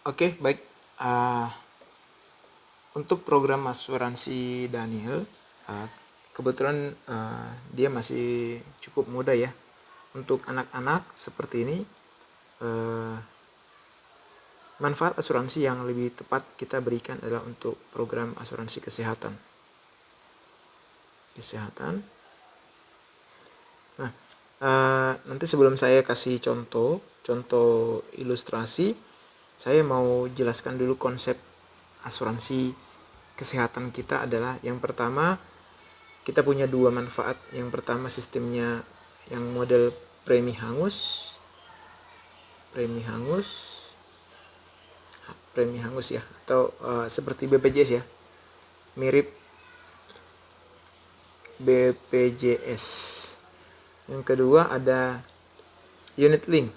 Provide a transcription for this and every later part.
Oke, baik. Uh, untuk program asuransi Daniel, uh, kebetulan dia masih cukup muda ya. Untuk anak-anak seperti ini, uh, manfaat asuransi yang lebih tepat kita berikan adalah untuk program asuransi kesehatan. Nah, nanti sebelum saya kasih contoh ilustrasi, saya mau jelaskan dulu konsep asuransi kesehatan kita adalah yang pertama, kita punya dua manfaat. Yang pertama sistemnya yang model premi hangus ya, atau seperti BPJS ya, mirip BPJS. Yang kedua ada unit link.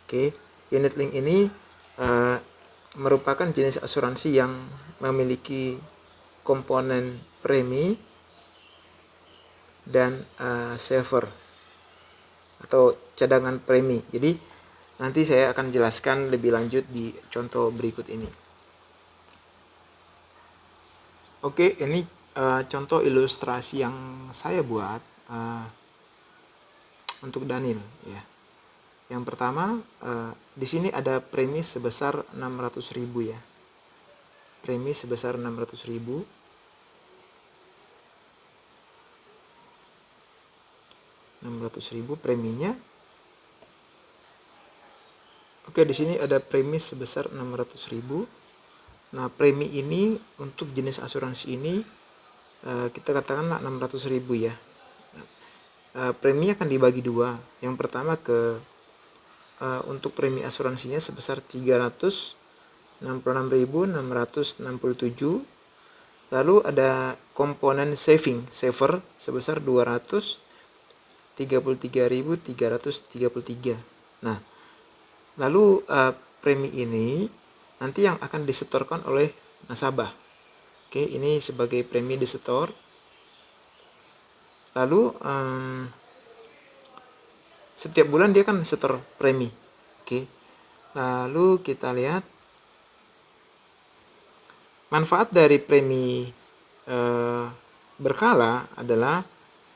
Oke, unit link ini merupakan jenis asuransi yang memiliki komponen premi dan saver atau cadangan premi. Jadi nanti saya akan jelaskan lebih lanjut di contoh berikut ini. Oke, ini contoh ilustrasi yang saya buat untuk Daniel ya. Yang pertama, di sini ada premi sebesar 600.000 ya. Premi sebesar 600.000. Preminya. Oke, di sini ada premi sebesar 600.000. Nah, premi ini untuk jenis asuransi ini kita katakanlah 600.000 ya. Premi akan dibagi dua. Yang pertama untuk premi asuransinya sebesar 366.667. Lalu ada komponen saver sebesar 233.333. Nah, lalu premi ini nanti yang akan disetorkan oleh nasabah. Oke, ini sebagai premi disetor. Lalu setiap bulan dia kan setor premi. Oke. Lalu kita lihat manfaat dari premi berkala adalah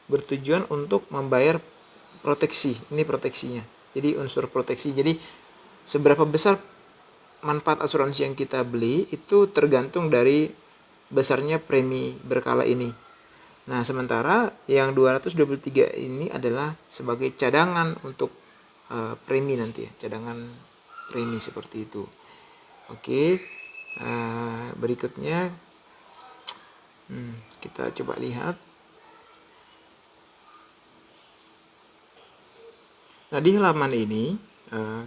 bertujuan untuk membayar proteksi. Ini proteksinya. Jadi unsur proteksi. Jadi seberapa besar manfaat asuransi yang kita beli itu tergantung dari besarnya premi berkala ini. Nah, sementara yang 223 ini adalah sebagai cadangan untuk premi nanti ya, cadangan premi seperti itu. Oke, berikutnya kita coba lihat. Nah, di halaman ini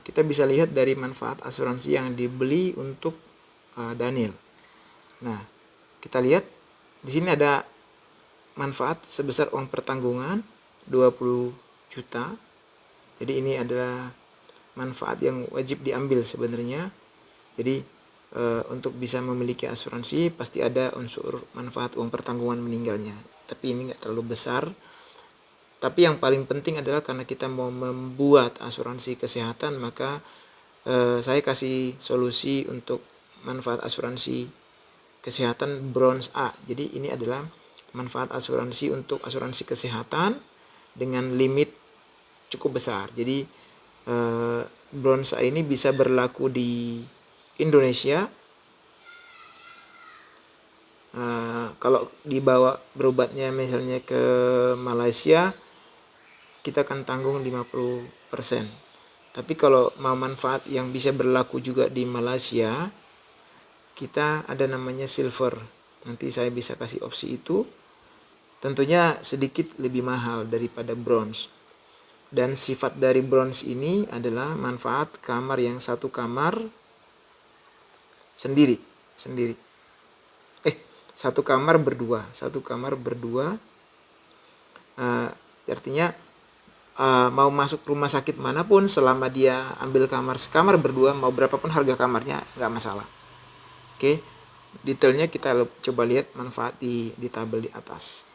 kita bisa lihat dari manfaat asuransi yang dibeli untuk Daniel. Nah, kita lihat di sini ada manfaat sebesar uang pertanggungan 20 juta. Jadi ini adalah manfaat yang wajib diambil sebenarnya. Jadi untuk bisa memiliki asuransi pasti ada unsur manfaat uang pertanggungan meninggalnya. Tapi ini nggak terlalu besar. Tapi yang paling penting adalah karena kita mau membuat asuransi kesehatan, maka saya kasih solusi untuk manfaat asuransi kesehatan bronze A. Jadi ini adalah manfaat asuransi untuk asuransi kesehatan dengan limit cukup besar. Jadi bronze A ini bisa berlaku di Indonesia. Kalau dibawa berobatnya misalnya ke Malaysia, kita akan tanggung 50%. Tapi kalau mau manfaat yang bisa berlaku juga di Malaysia, kita ada namanya silver. Nanti saya bisa kasih opsi itu. Tentunya sedikit lebih mahal daripada bronze. Dan sifat dari bronze ini adalah manfaat kamar yang satu kamar sendiri. Satu kamar berdua. Artinya mau masuk rumah sakit manapun, selama dia ambil kamar berdua, mau berapapun harga kamarnya nggak masalah. Oke, detailnya kita coba lihat manfaat di tabel di atas.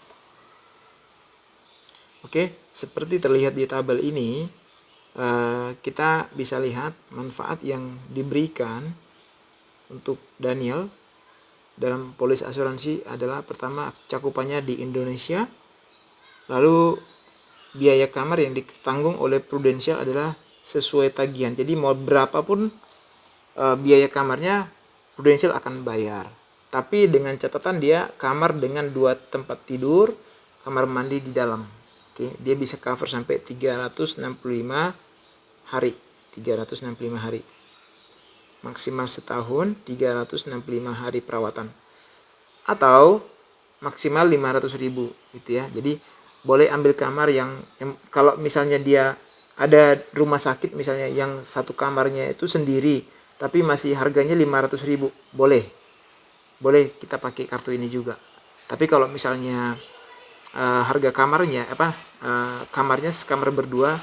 Oke, seperti terlihat di tabel ini, kita bisa lihat manfaat yang diberikan untuk Daniel dalam polis asuransi adalah pertama cakupannya di Indonesia, lalu biaya kamar yang ditanggung oleh Prudential adalah sesuai tagihan. Jadi mau berapapun biaya kamarnya Prudential akan bayar. Tapi dengan catatan dia kamar dengan 2 tempat tidur, kamar mandi di dalam. Oke, dia bisa cover sampai 365 hari. 365 hari. Maksimal setahun 365 hari perawatan. Atau maksimal 500.000 gitu ya. Jadi boleh ambil kamar yang kalau misalnya dia ada rumah sakit misalnya yang satu kamarnya itu sendiri tapi masih harganya 500.000, boleh kita pakai kartu ini juga. Tapi kalau misalnya harga kamarnya kamarnya sekamar berdua,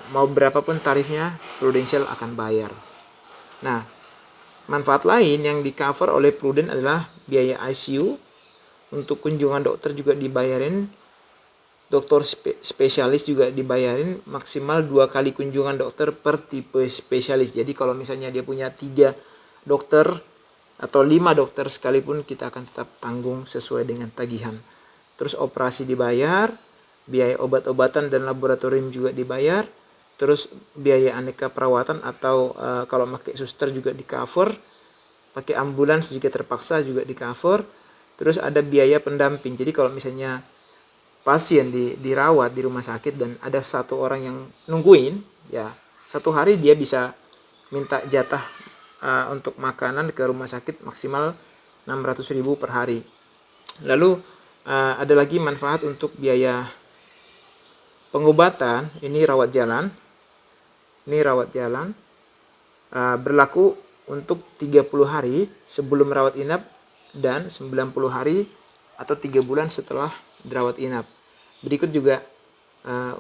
mau berapapun tarifnya Prudential akan bayar. Nah, manfaat lain yang di cover oleh Prudent adalah biaya ICU. Untuk kunjungan dokter juga dibayarin, dokter spesialis juga dibayarin, maksimal 2 kali kunjungan dokter per tipe spesialis. Jadi kalau misalnya dia punya 3 dokter atau 5 dokter sekalipun, kita akan tetap tanggung sesuai dengan tagihan. Terus operasi dibayar, biaya obat-obatan dan laboratorium juga dibayar, terus biaya aneka perawatan atau kalau pakai suster juga di cover, pakai ambulans jika terpaksa juga di cover. Terus ada biaya pendamping. Jadi kalau misalnya pasien dirawat di rumah sakit dan ada 1 orang yang nungguin, ya 1 hari dia bisa minta jatah untuk makanan ke rumah sakit maksimal 600.000 per hari. Lalu ada lagi manfaat untuk biaya pengobatan, ini rawat jalan. Berlaku untuk 30 hari sebelum rawat inap dan 90 hari atau 3 bulan setelah dirawat inap. Berikut juga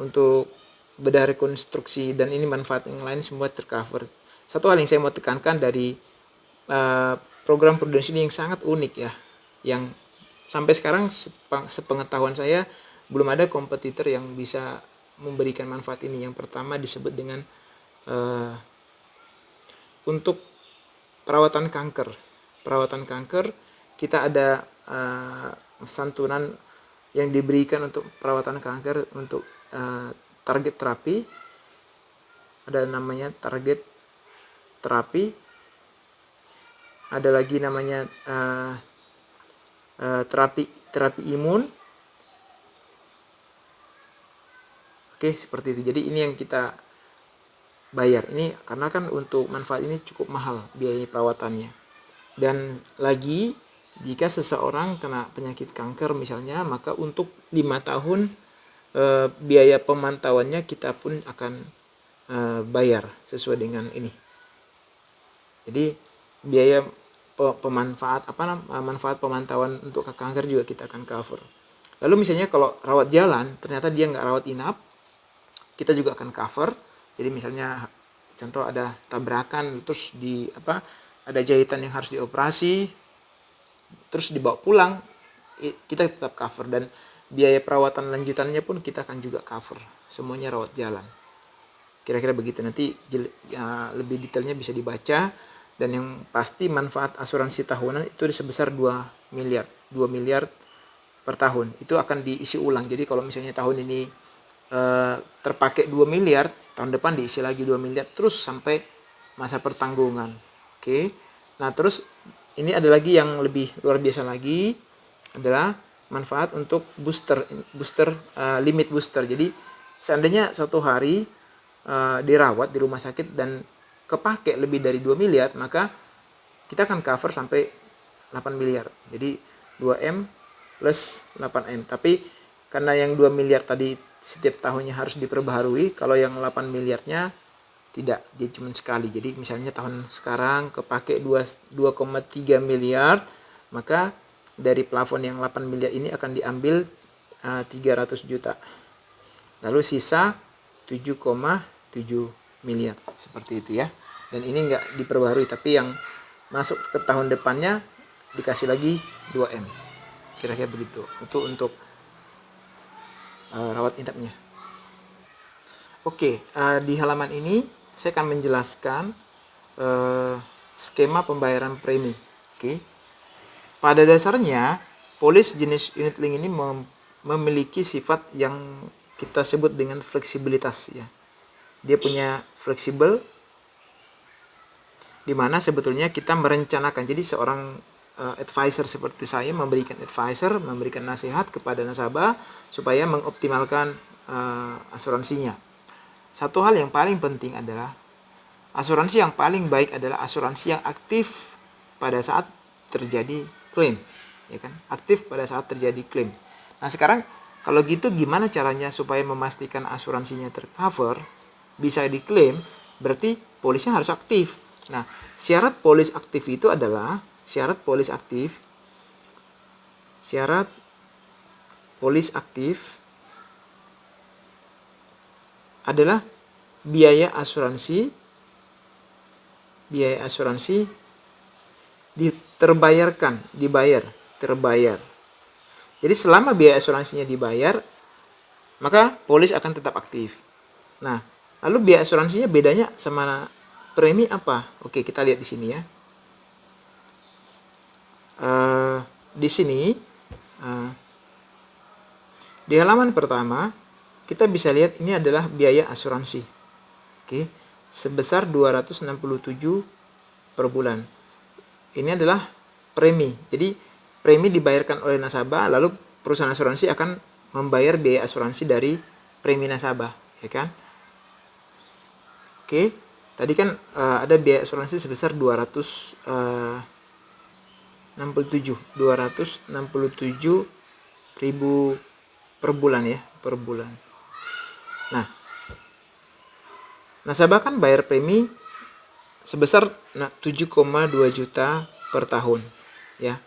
untuk bedah rekonstruksi dan ini manfaat yang lain semua tercover. Satu hal yang saya mau tekankan dari program Prudential ini yang sangat unik ya, yang sampai sekarang sepengetahuan saya belum ada kompetitor yang bisa memberikan manfaat ini. Yang pertama disebut dengan untuk perawatan kanker. Perawatan kanker kita ada santunan yang diberikan untuk perawatan kanker untuk target terapi. Ada namanya target terapi. Ada lagi namanya terapi imun. Oke, seperti itu. Jadi ini yang kita bayar. Ini karena kan untuk manfaat ini cukup mahal biaya perawatannya. Dan lagi jika seseorang kena penyakit kanker misalnya, maka untuk 5 tahun biaya pemantauannya kita pun akan bayar sesuai dengan ini. Jadi biaya manfaat pemantauan untuk kanker juga kita akan cover. Lalu misalnya kalau rawat jalan ternyata dia nggak rawat inap, kita juga akan cover. Jadi misalnya contoh ada tabrakan, terus ada jahitan yang harus dioperasi, terus dibawa pulang, kita tetap cover. Dan biaya perawatan lanjutannya pun kita akan juga cover. Semuanya rawat jalan. Kira-kira begitu. Nanti lebih detailnya bisa dibaca. Dan yang pasti manfaat asuransi tahunan itu sebesar 2 miliar per tahun. Itu akan diisi ulang. Jadi kalau misalnya tahun ini terpakai 2 miliar, tahun depan diisi lagi 2 miliar terus sampai masa pertanggungan. Oke. Nah, terus ini ada lagi yang lebih luar biasa lagi adalah manfaat untuk limit booster. Jadi seandainya suatu hari dirawat di rumah sakit dan kepake lebih dari 2 miliar, maka kita akan cover sampai 8 miliar. Jadi 2M plus 8M. Tapi karena yang 2 miliar tadi setiap tahunnya harus diperbaharui, kalau yang 8 miliarnya tidak, dia cuma sekali. Jadi misalnya tahun sekarang kepake 2,3 miliar, maka dari plafon yang 8 miliar ini akan diambil 300 juta. Lalu sisa 7,7 miliar. Seperti itu ya. Dan ini enggak diperbaharui, tapi yang masuk ke tahun depannya dikasih lagi 2M. Kira-kira begitu. Itu untuk rawat inapnya. Oke, di halaman ini saya akan menjelaskan skema pembayaran premi. Oke. Pada dasarnya, polis jenis unit link ini memiliki sifat yang kita sebut dengan fleksibilitas ya. Dia punya fleksibel, di mana sebetulnya kita merencanakan. Jadi seorang advisor seperti saya memberikan nasihat kepada nasabah supaya mengoptimalkan asuransinya. Satu hal yang paling penting adalah asuransi yang paling baik adalah asuransi yang aktif pada saat terjadi klaim, ya kan? Aktif pada saat terjadi klaim. Nah, sekarang kalau gitu gimana caranya supaya memastikan asuransinya tercover, bisa diklaim? Berarti polisnya harus aktif. Nah, syarat polis aktif itu adalah syarat polis aktif adalah biaya asuransi terbayar. Jadi selama biaya asuransinya dibayar, maka polis akan tetap aktif. Nah, lalu biaya asuransinya bedanya sama premi apa? Oke, kita lihat di sini ya. Di sini di halaman pertama kita bisa lihat ini adalah biaya asuransi. Oke, sebesar 267 per bulan. Ini adalah premi. Jadi premi dibayarkan oleh nasabah, lalu perusahaan asuransi akan membayar biaya asuransi dari premi nasabah, ya kan? Oke, tadi kan ada biaya asuransi sebesar 267 ribu per bulan ya, per bulan. Nah, nasabah kan bayar premi sebesar 7,2 juta per tahun ya,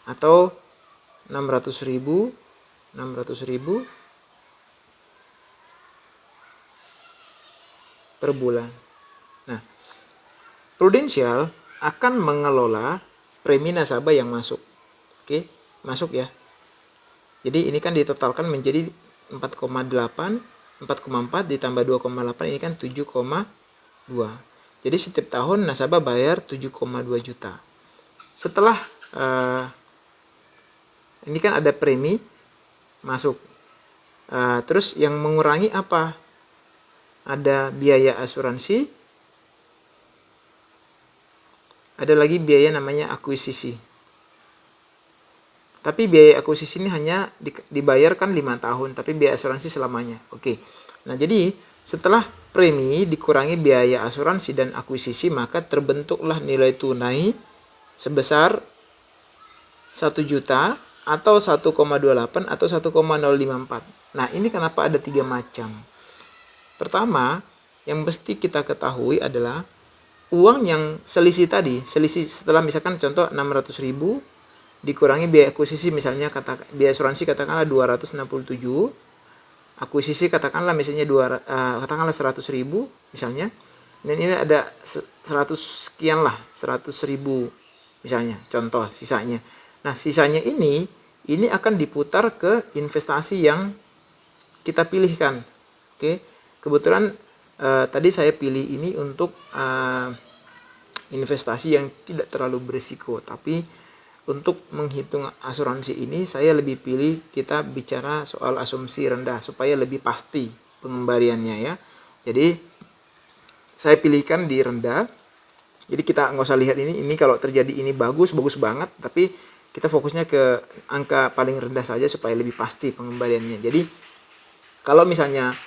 atau 600 ribu per bulan. Nah, Prudential akan mengelola premi nasabah yang masuk. Oke, masuk ya. Jadi ini kan ditotalkan menjadi 4,4 ditambah 2,8 ini kan 7,2. Jadi setiap tahun nasabah bayar 7,2 juta. Setelah ini kan ada premi masuk. Terus yang mengurangi apa? Ada biaya asuransi, ada lagi biaya namanya akuisisi. Tapi biaya akuisisi ini hanya dibayarkan 5 tahun, tapi biaya asuransi selamanya. Oke. Nah, jadi setelah premi dikurangi biaya asuransi dan akuisisi, maka terbentuklah nilai tunai sebesar 1 juta atau 1,28 atau 1,054. Nah, ini kenapa ada 3 macam? Pertama, yang mesti kita ketahui adalah uang yang selisih tadi, selisih setelah misalkan contoh 600 ribu dikurangi biaya akuisisi, misalnya biaya asuransi katakanlah 267, akuisisi katakanlah misalnya katakanlah 100 ribu misalnya, dan ini ada 100 sekian lah, 100 ribu misalnya contoh sisanya. Nah, sisanya ini akan diputar ke investasi yang kita pilihkan. Oke, kebetulan tadi saya pilih ini untuk investasi yang tidak terlalu berisiko, tapi untuk menghitung asuransi ini saya lebih pilih kita bicara soal asumsi rendah supaya lebih pasti pengembaliannya ya. Jadi saya pilihkan di rendah. Jadi kita nggak usah lihat ini kalau terjadi ini bagus banget, tapi kita fokusnya ke angka paling rendah saja supaya lebih pasti pengembaliannya. Jadi kalau misalnya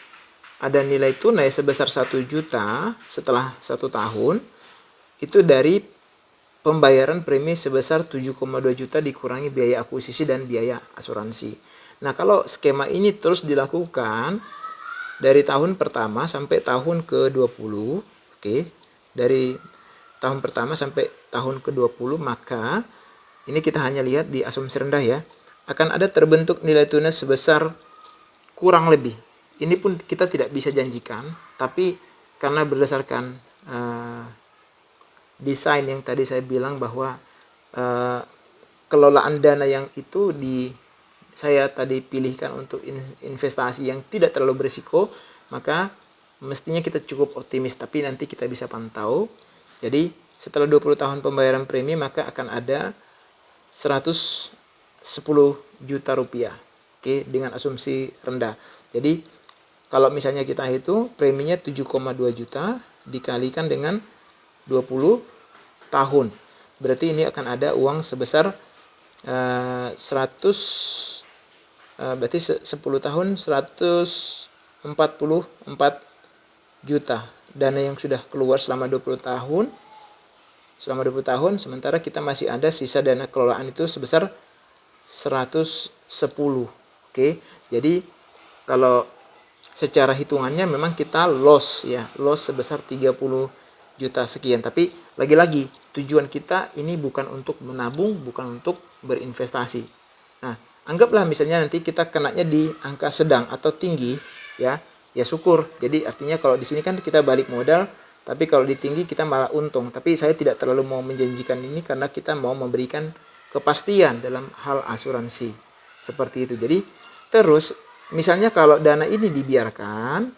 ada nilai tunai sebesar 1 juta setelah 1 tahun, itu dari pembayaran premi sebesar 7,2 juta dikurangi biaya akuisisi dan biaya asuransi. Nah, kalau skema ini terus dilakukan dari tahun pertama sampai tahun ke-20, oke, dari tahun pertama sampai tahun ke-20, maka ini kita hanya lihat di asumsi rendah ya, akan ada terbentuk nilai tunai sebesar kurang lebih. Ini pun kita tidak bisa janjikan, tapi karena berdasarkan desain yang tadi saya bilang bahwa kelolaan dana yang saya tadi pilihkan untuk investasi yang tidak terlalu berisiko, maka mestinya kita cukup optimis, tapi nanti kita bisa pantau. Jadi setelah 20 tahun pembayaran premi maka akan ada 110 juta rupiah. Oke, dengan asumsi rendah. Jadi kalau misalnya kita hitung preminya 7,2 juta dikalikan dengan 20 tahun. Berarti ini akan ada uang sebesar 10 tahun 144 juta. Dana yang sudah keluar selama 20 tahun. Sementara kita masih ada sisa dana kelolaan itu sebesar 110. Oke. Jadi kalau secara hitungannya memang kita loss sebesar 30 juta sekian. Tapi lagi-lagi tujuan kita ini bukan untuk menabung, bukan untuk berinvestasi. Nah, anggaplah misalnya nanti kita kenanya di angka sedang atau tinggi, ya syukur. Jadi artinya kalau di sini kan kita balik modal, tapi kalau di tinggi kita malah untung. Tapi saya tidak terlalu mau menjanjikan ini karena kita mau memberikan kepastian dalam hal asuransi. Seperti itu. Jadi terus misalnya kalau dana ini dibiarkan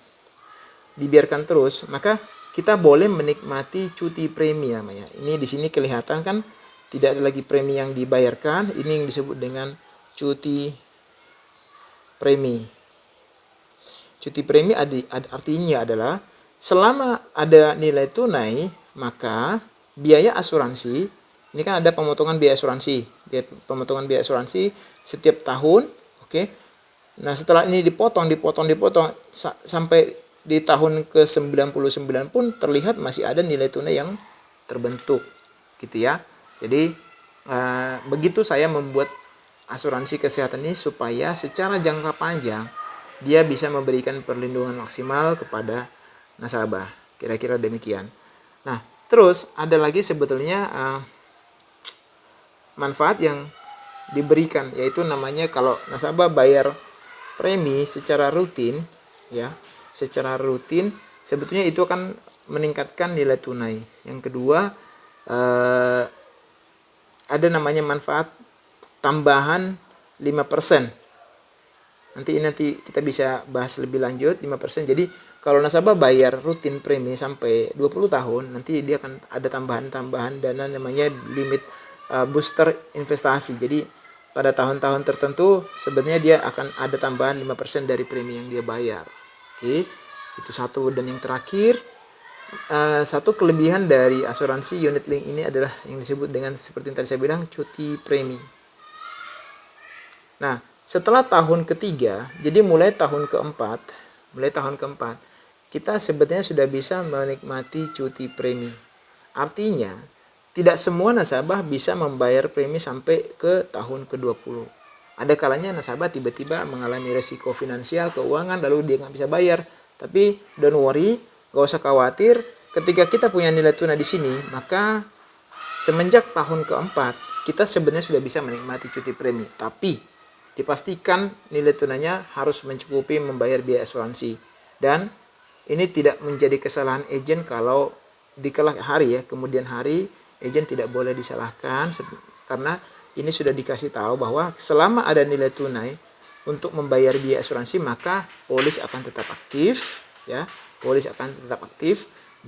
terus, maka kita boleh menikmati cuti premi namanya. Ini di sini kelihatan kan tidak ada lagi premi yang dibayarkan. Ini yang disebut dengan cuti premi. Cuti premi artinya adalah selama ada nilai tunai, maka biaya asuransi, ini kan ada pemotongan biaya asuransi. Pemotongan biaya asuransi setiap tahun, oke. Nah, setelah ini dipotong sampai di tahun ke-99 pun terlihat masih ada nilai tunai yang terbentuk, gitu ya. Jadi begitu saya membuat asuransi kesehatan ini supaya secara jangka panjang dia bisa memberikan perlindungan maksimal kepada nasabah. Kira-kira demikian. Nah, terus ada lagi sebetulnya manfaat yang diberikan, yaitu namanya kalau nasabah bayar premi secara rutin, sebetulnya itu akan meningkatkan nilai tunai. Yang kedua, ada namanya manfaat tambahan 5%. Nanti kita bisa bahas lebih lanjut 5%. Jadi kalau nasabah bayar rutin premi sampai 20 tahun, nanti dia akan ada tambahan dana namanya limit booster investasi. Jadi pada tahun-tahun tertentu sebenarnya dia akan ada tambahan 5% dari premi yang dia bayar. Oke, itu satu. Dan yang terakhir, satu kelebihan dari asuransi unit link ini adalah yang disebut dengan seperti yang tadi saya bilang cuti premi. Nah, setelah tahun ketiga, jadi mulai tahun keempat, kita sebetulnya sudah bisa menikmati cuti premi. Artinya, tidak semua nasabah bisa membayar premi sampai ke tahun ke-20. Ada kalanya nasabah tiba-tiba mengalami resiko finansial, keuangan, lalu dia nggak bisa bayar. Tapi don't worry, nggak usah khawatir. Ketika kita punya nilai tunai di sini, maka semenjak tahun keempat, kita sebenarnya sudah bisa menikmati cuti premi. Tapi dipastikan nilai tunainya harus mencukupi membayar biaya asuransi. Dan ini tidak menjadi kesalahan agen kalau di kemudian hari agen tidak boleh disalahkan karena ini sudah dikasih tahu bahwa selama ada nilai tunai untuk membayar biaya asuransi maka polis akan tetap aktif,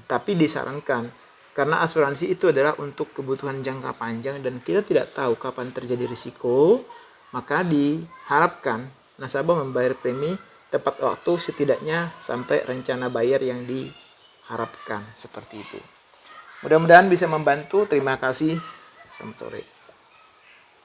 tapi disarankan karena asuransi itu adalah untuk kebutuhan jangka panjang dan kita tidak tahu kapan terjadi risiko. Maka diharapkan nasabah membayar premi tepat waktu setidaknya sampai rencana bayar yang diharapkan, seperti itu. Mudah-mudahan bisa membantu. Terima kasih. Selamat sore.